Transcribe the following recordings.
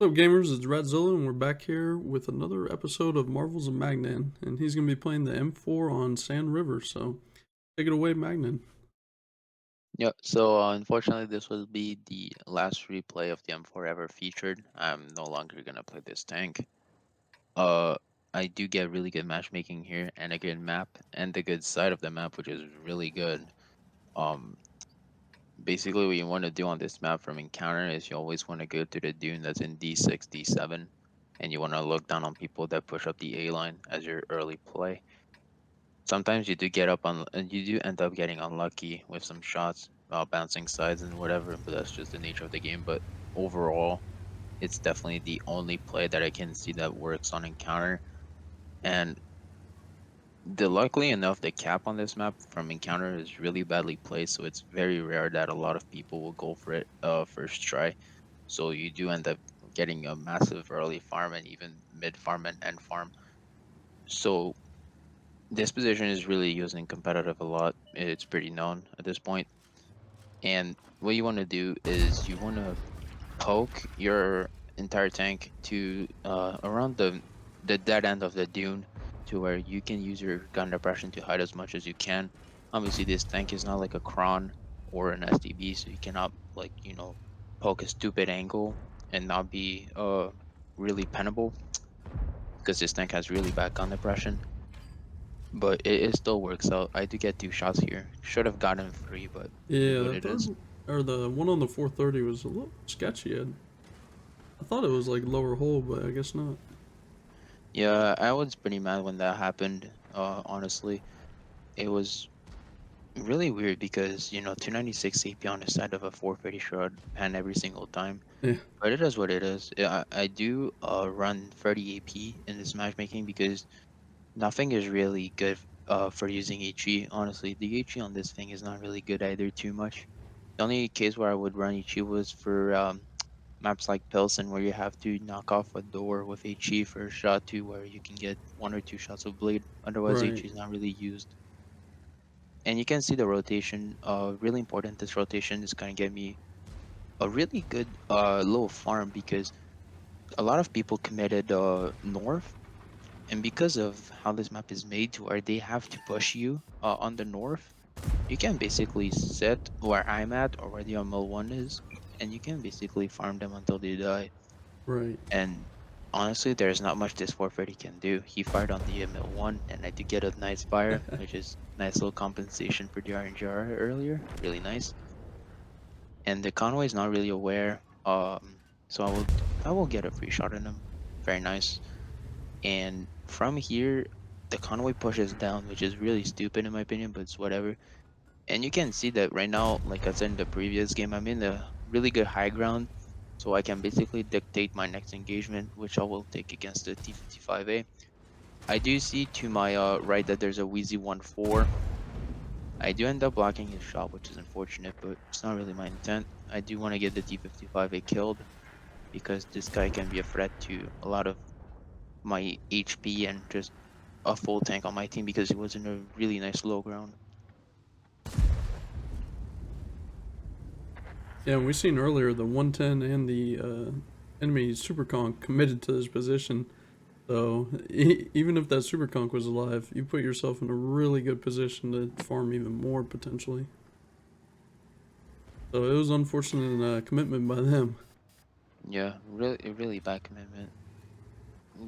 What's up, gamers? It's Radzilla, and we're back here with another episode of Marvels of Magnan. And he's going to be playing the M4 on Sand River, so take it away, Magnan. Yeah, so unfortunately, this will be the last replay of the M4 ever featured. I'm no longer gonna play this tank. Uh, I do get really good matchmaking here and a good map and the good side of the map, which is really good. Um, Basically, what you want to do on this map from encounter is you always want to go to the dune that's in D6, D7, and you want to look down on people that push up the A line as your early play. Sometimes you do get up on, and you do end up getting unlucky with some shots, bouncing sides and whatever, but that's just the nature of the game. But overall, it's definitely the only play that I can see that works on encounter. And luckily enough, the cap on this map from encounter is really badly placed, so it's very rare that a lot of people will go for it first try. So you do end up getting a massive early farm and even mid farm and end farm. So this position is really used in competitive a lot. It's pretty known at this point. And what you want to do is you want to poke your entire tank to around the dead end of the dune to where you can use your gun depression to hide as much as you can. Obviously, this tank is not like a cron or an STB, so you cannot poke a stupid angle and not be really penable because this tank has really bad gun depression. But it still works out. I do get 2 shots here. Should have gotten 3, but it is Yeah, what the it is. third, or the one on the 430 was a little sketchy. I thought it was like lower hole, but I guess not. Yeah, I was pretty mad when that happened. Honestly, it was really weird because 296 AP on the side of a 430 shroud pan every single time. Yeah, But it is what it is. Yeah, I do run 30 AP in this matchmaking because nothing is really good for using HE. Honestly, the HE on this thing is not really good either too much. The only case where I would run HE was for maps like Pilsen, where you have to knock off a door with HE for a shot to where you can get 1 or 2 shots of bleed. Otherwise, right. HE is not really used. And you can see the rotation. Really important. This rotation is gonna get me a really good little farm because a lot of people committed north, and because of how this map is made to where they have to push you on the north, you can basically sit where I'm at or where the ML1 is, and you can basically farm them until they die. Right. And honestly, there's not much this 430 can do. He fired on the ML1, and I did get a nice fire, which is nice little compensation for the RNGR earlier. Really nice. And the convoy is not really aware, so I will get a free shot on him. Very nice. And from here, the convoy pushes down, which is really stupid in my opinion, but it's whatever. And you can see that right now, like I said in the previous game, I'm in the really good high ground, so I can basically dictate my next engagement, which I will take against the T55A. I do see to my right that there's a Wheezy 1-4. I do end up blocking his shot, which is unfortunate, but it's not really my intent. I do want to get the T55A killed because this guy can be a threat to a lot of my HP and just a full tank on my team because he was in a really nice low ground. Yeah, and we seen earlier the 110 and the enemy Superconk committed to this position. So even if that Superconk was alive, you put yourself in a really good position to farm even more potentially. So it was unfortunate commitment by them. Yeah, really bad commitment.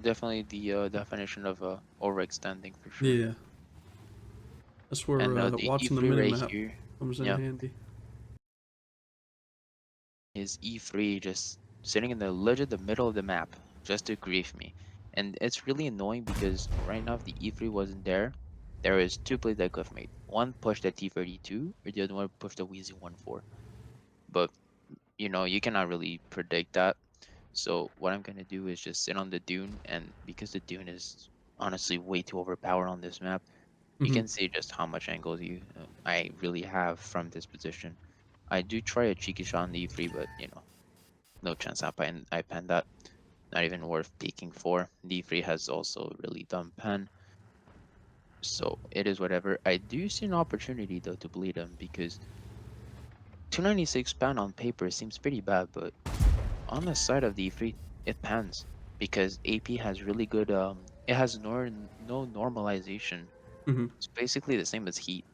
Definitely the definition of overextending for sure. Yeah, that's where And the watching the E3 right minimap here, comes in yeah, handy. is E3 just sitting in the legit the middle of the map just to grief me. And it's really annoying because right now if the E3 wasn't there, there is 2 plays that could have made. One pushed the T32 or the other one pushed the Wheezy 1-4. But you cannot really predict that. So what I'm gonna do is just sit on the dune, and because the dune is honestly way too overpowered on this map, you Hmm. can see just how much angles I really have from this position. I do try a cheeky shot on the E3, but no chance. I pen that. Not even worth peeking for. The E3 has also really dumb pen, so it is whatever. I do see an opportunity though to bleed him because 296 pen on paper seems pretty bad, but on the side of the E3. it pans because AP has really good it has no normalization. Hmm. It's basically the same as heat,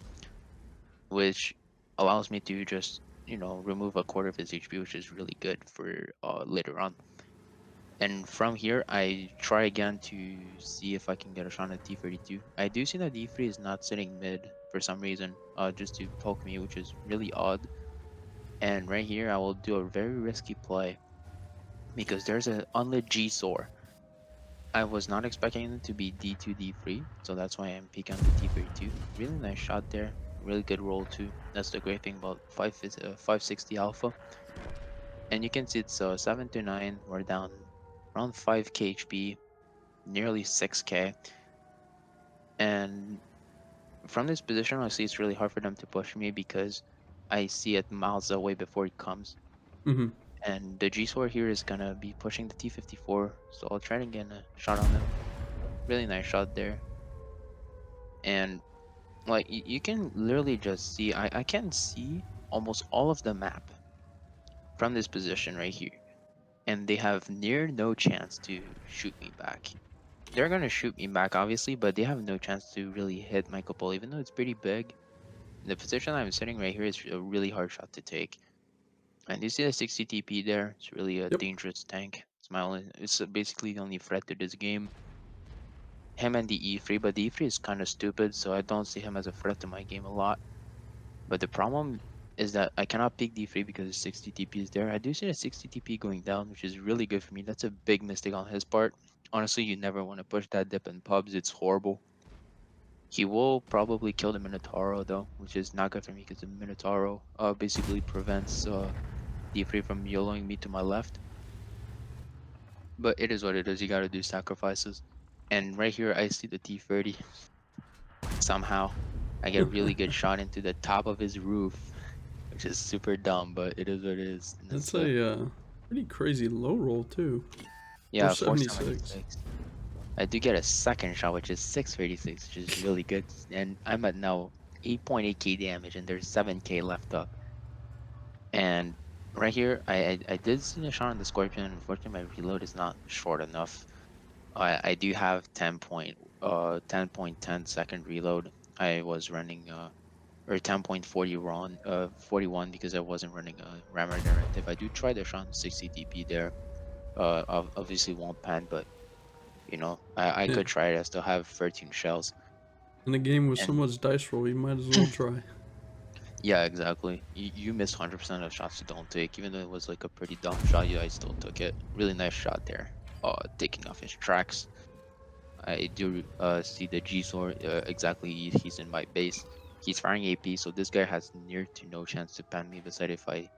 which allows me to just, remove a quarter of his HP, which is really good for later on. And from here, I try again to see if I can get a shot at D32. I do see that D3 is not sitting mid for some reason, just to poke me, which is really odd. And right here, I will do a very risky play because there's an unlit G-Sor. I was not expecting it to be D2, D3, so that's why I'm picking on the T32. Really nice shot there. Really good roll too. That's the great thing about 560 alpha. And you can see it's 7 to 9. We're down around 5k HP, nearly 6k. And from this position, I see it's really hard for them to push me because I see it miles away before it comes. Hmm. And the G-Sword here is gonna be pushing the T54, so I'll try to get a shot on them. Really nice shot there. And like you can literally just see, I can see almost all of the map from this position right here. And they have near no chance to shoot me back. They're gonna shoot me back, obviously, but they have no chance to really hit my couple, even though it's pretty big. The position I'm sitting right here is a really hard shot to take. And you see the 60 TP there? It's really a Yep. dangerous tank. It's basically the only threat to this game. Him and the E3, but the E3 is kind of stupid, so I don't see him as a threat to my game a lot. But the problem is that I cannot pick D3 because the 60 TP is there. I do see the 60 TP going down, which is really good for me. That's a big mistake on his part. Honestly, you never want to push that dip in pubs. It's horrible. He will probably kill the Minotauro though, which is not good for me because the Minotauro basically prevents D3 from YOLOing me to my left. But it is what it is. You gotta do sacrifices. And right here, I see the T30. Somehow, I get really good shot into the top of his roof, which is super dumb, but it is what it is. And that's That's the a pretty crazy low roll too. yeah 476. 476. I do get a second shot, which is 636, which is really good. And I'm at now 8.8k damage, and there's 7k left up. And right here, I did see a shot on the Scorpion. Unfortunately, my reload is not short enough. I do have 10.10 second reload. I was running or 10.40 run 41 because I wasn't running a rammer directive. I do try the shot on 60 DP there. Obviously won't pan, but I Yeah. could try it. I still have 13 shells. In a game with so And much dice roll, you might as well try. yeah, exactly. You miss 100% of shots you don't take, even though it was like a pretty dumb shot. Yeah, I still took it. Really nice shot there. Taking off his tracks. I do see the G sword exactly. He's in my base. He's firing AP, so this guy has near to no chance to pan me. Besides, if I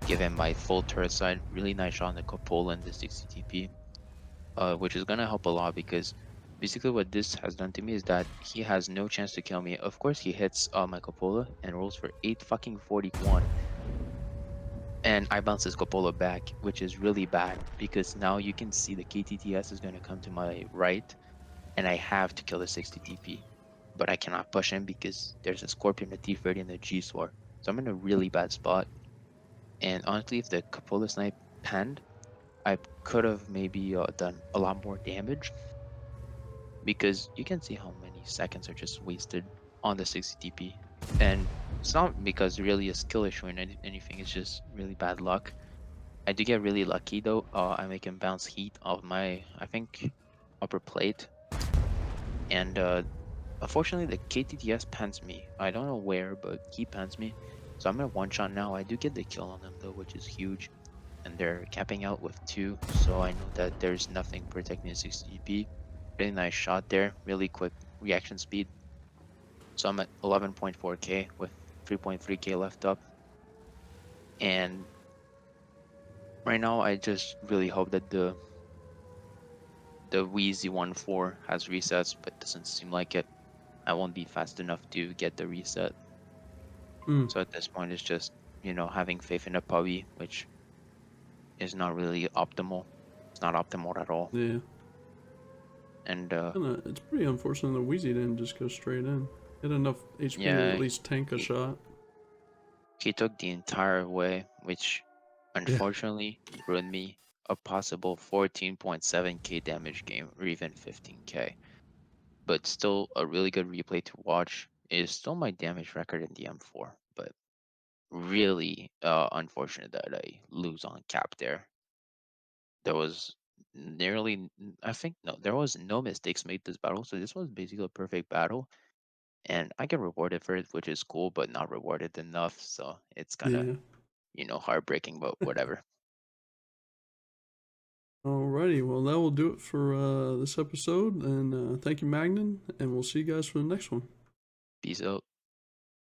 give him my full turret side, really nice shot on the cupola and the 60 TP, which is gonna help a lot because basically what this has done to me is that he has no chance to kill me. Of course, he hits my cupola and rolls for 8 fucking 41, and I bounce his cupola back, which is really bad because now you can see the KTTS is gonna come to my right and I have to kill the 60 TP. But I cannot push him because there's a Scorpion, a T30, and a G-Sword. So I'm in a really bad spot. And honestly, if the Cupola Snipe panned, I could have maybe done a lot more damage because you can see how many seconds are just wasted on the 60 TP. And it's not because really a skill issue or anything, it's just really bad luck. I do get really lucky though. I make him bounce heat off my, I think, upper plate. And unfortunately, the KTTS pans me. I don't know where, but he pans me. So I'm at one shot now. I do get the kill on them though, which is huge. And they're capping out with two, so I know that there's nothing protecting the 60p. Really nice shot there. Really quick reaction speed. So I'm at 11.4k with 3.3k left up. And right now, I just really hope that the Wheezy 1.4 has resets, but doesn't seem like it. I won't be fast enough to get the reset. Hmm. So at this point, it's just, having faith in a puppy, which is not really optimal. It's not optimal at all. Yeah. And It's pretty unfortunate that Wheezy didn't just go straight in. He had enough HP to at yeah, least tank a he shot. he took the entire way, which Yeah. unfortunately ruined me. a possible 14.7k damage game or even 15k. But still a really good replay to watch. It is still my damage record in the M4, but really unfortunate that I lose on cap there. There was I think, no, there was no mistakes made this battle, so this was basically a perfect battle. And I get rewarded for it, which is cool, but not rewarded enough. So it's kind of, Yeah. heartbreaking, but whatever. Alrighty, well that will do it for this episode, and thank you, Magnan, and we'll see you guys for the next one. Peace out.